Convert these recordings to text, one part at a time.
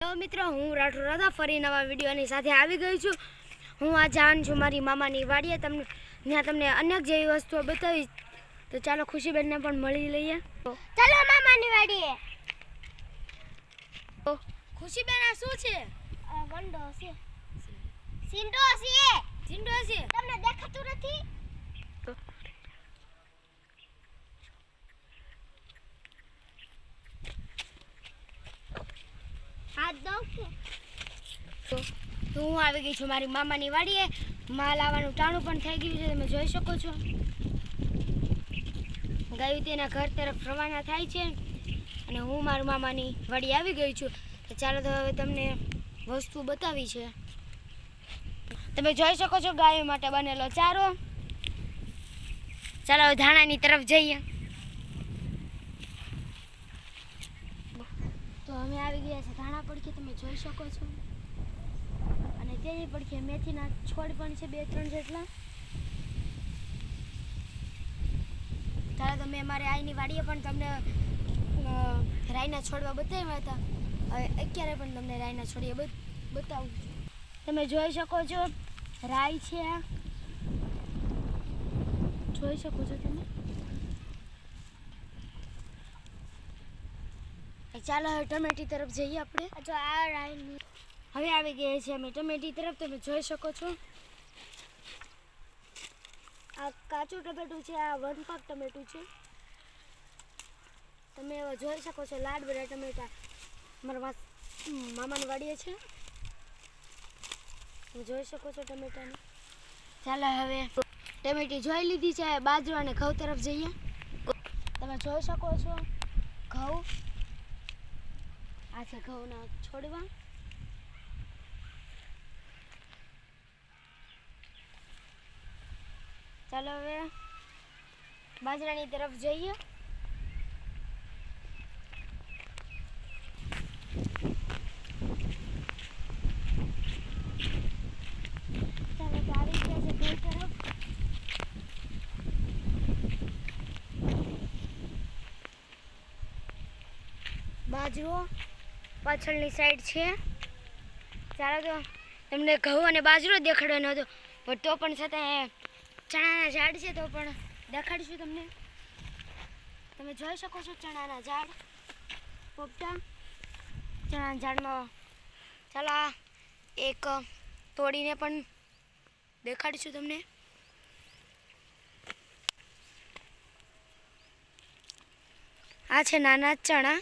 Hello મિત્રો, હું રાઠોડ રાધા ફરી નવા વિડીયોની સાથે આવી ગઈ છું. હું આ જાન છું મારી મામાની વાડીએ. ત્યાં તમને અનેક જેવી વસ્તુઓ બતાવી. તો ચાલો ખુશીબેનને પણ મળી લઈએ. ચાલો મામાની વાડીએ. ખુશીબેન, આ શું છે? વંડો છે. સિંડો છે. સિંડો છે. તમને દેખાતું નથી? હાથ દઉં કે? તો હું આવી ગઈ છું મારી મામાની વાડીએ. માલ આવવાનું ટાણું પણ થઈ ગયું છે, તમે જોઈ શકો છો. ગાયું તેના ઘર તરફ રવાના થાય છે અને હું મારા મામાની વાડી આવી ગઈ છું. તો ચાલો તો હવે તમને વસ્તુ બતાવી છે. તમે જોઈ શકો છો ગાયો માટે બનેલો ચારો. ચાલો હવે ધાણાની તરફ જઈએ. તો અમે આવી ગયા છે ધાણા પડખે, તમે જોઈ શકો છો. અને તેની પડખે મેથીના છોડ પણ છે, 2-3 જેટલા. ચાલો તમે અમારે આઈની વાડીએ પણ તમને રાઈના છોડવા બતાવ્યા હતા. હવે અત્યારે પણ તમને રાઈના છોડીએ બતાવું. તમે જોઈ શકો છો રાઈ છે, જોઈ શકો છો તમે. ચાલો હવે ટમેટી તરફ જઈએ આપણે. જો આ રાઈ હવે આવી ગયા છે અમે ટમેટી તરફ, તમે જોઈ શકો છો. આ કાચું ટમેટું છે, આ 1 પાક ટમેટું છે. તમે હવે જોઈ શકો છો લાડબરા ટમેટા મારા મામાની વાડીએ છે. તમે જોઈ શકો છો ટમેટાને. ચાલો હવે ટમેટી જોઈ લીધી છે. બાજરો અને ઘઉં તરફ જઈએ. તમે જોઈ શકો છો ઘઉં. આ છે ઘઉંના છોડવા. ચાલો હવે બાજરાની તરફ જઈએ. ચાલો તો આવી ગયા છે ઘઉં તરફ. બાજરો પાછળની સાઈડ છે. ચાલો તો તમને ઘઉં અને બાજરો દેખાડવાનો હતો, પણ તો પણ છતાં ચણાના ઝાડ છે તો પણ દેખાડીશું તમને. તમે જોઈ શકો છો ચણાના ઝાડ પોપટા ચણાના ઝાડમાં. ચાલો આ એક તોડીને પણ દેખાડીશું તમને. આ છે નાના ચણા.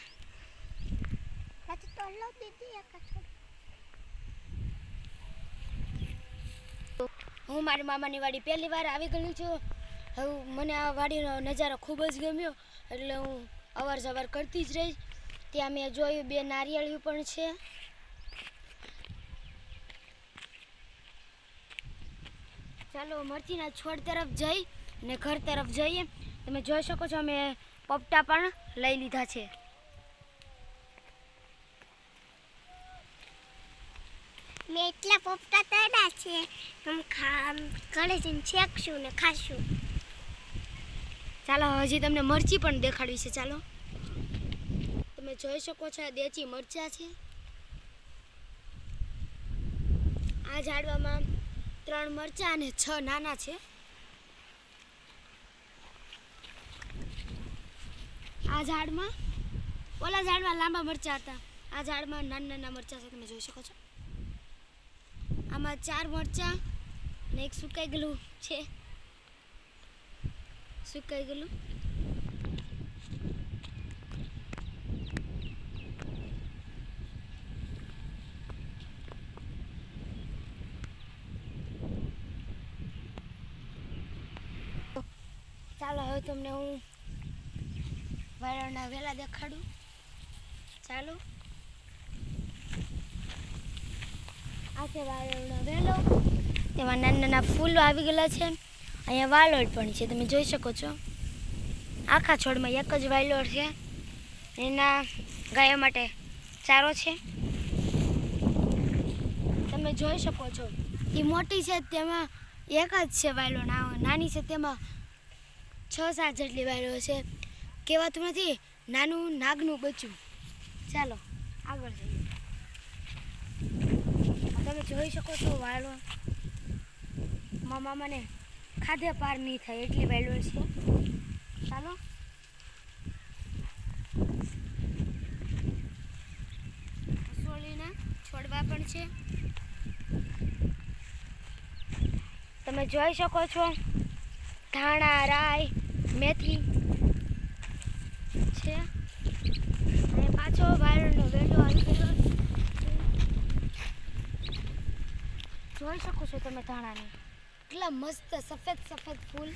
હું મારી મામાની વાડી પહેલી વાર આવી ગઈ છું. હવે મને આ વાડીનો નજારો ખૂબ જ ગમ્યો, એટલે હું અવાર જવાર કરતી જ રહીશ. ત્યાં મેં જોયું 2 નારિયેળિયું પણ છે. ચાલો મરચીના છોડ તરફ જઈ ને ઘર તરફ જઈએ. તમે જોઈ શકો છો અમે પોપટા પણ લઈ લીધા છે. મેં એટલા પોપટા તળ્યા છે, તમે ઘરે જઈને શેકશું ને ખાશું. ચાલો હજી તમને મરચી પણ દેખાડવી છે. ચાલો તમે જોઈ શકો છો આ દેશી મરચા છે. આ ઝાડવામાં 3 મરચા અને 6 નાના છે. આ ઝાડમાં ઓલા ઝાડમાં લાંબા મરચા હતા, આ ઝાડમાં નાના મરચા છે. તમે જોઈ શકો છો. આમાં 4 મરચા અને એક સુકાઈ ગયેલું છે. સુકાઈ ગયેલું. ચાલો હવે તમને હું વાયરના વેલા દેખાડું. ચાલો આ છે વાલોળનો વેલો. તેમાં નાના ફૂલો આવી ગયેલા છે. અહીંયા વાલોળ પણ છે, તમે જોઈ શકો છો. આખા છોડમાં એક જ વાલોળ છે. એના ગાયો માટે ચારો છે. તમે જોઈ શકો છો એ મોટી છે તેમાં એક જ છે વાલોળ. નાની છે તેમાં 6-7 જેટલી વાલોળ છે. કહેવાતું નથી નાનું નાગનું બચ્ચું. ચાલો આગળ જઈએ. તમે જોઈ શકો છો વાળો મામાને ખાધે પાર નહીં થાય એટલી વાળો છે. ચાલો સોળીના છોડવા પણ છે. તમે જોઈ શકો છો ધાણા રાઈ મેથી છે અને પાછો વાયરનો વેલો આવી ગયો છે. જોઈ શકો છો તમે ધાણાને કેટલા મસ્ત સફેદ સફેદ ફૂલ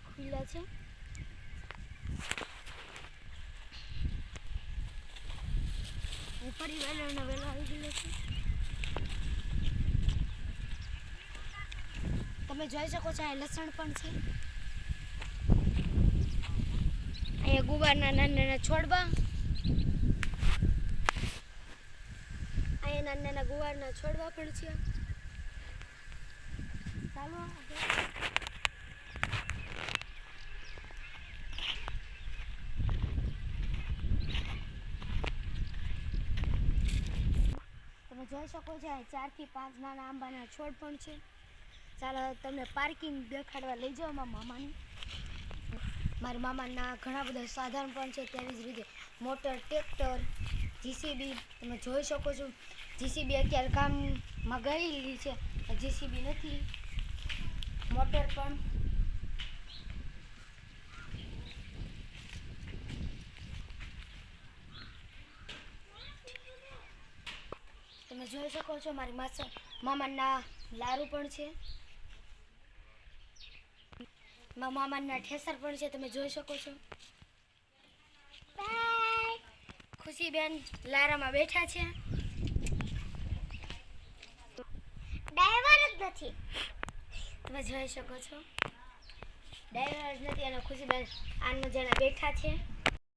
ખીલ્યા છે. ફરી વાયરનો વેલો આવી ગયો છે. તમે જોઈ શકો છો અહીં લસણ પણ છે. અહીંયા ગુવારના નાના નાના છોડવા, અહીંયા નાના નાના ગુવારના છોડવા પણ છે. ચાલો તમે જોઈ શકો છો 4 થી 5 નાના આંબાના છોડ પણ છે. ચાલો તમને પાર્કિંગ દેખાડવા લઈ જાઓ મામાને. મારા મામાના ઘણા બધા સાધન પણ છે. તેવી જ રીતે મોટર, ટ્રેક્ટર, જીસીબી તમે જોઈ શકો છો. જીસીબી અત્યારે કામમાં ગયેલી છે, જીસીબી નથી. મોટર પણ તમે જોઈ શકો છો. મારી મામાના લારું પણ છે. મામાના ઠેસર પણ છે. તમે જોઈ શકો છો. ખુશીબેન લારામાં બેઠા છે. ડ્રાઈવર જ નથી. તમે જોઈ શકો છો ડ્રાઈવર જ નથી અને ખુશીબેન આનંદ જણા બેઠા છે.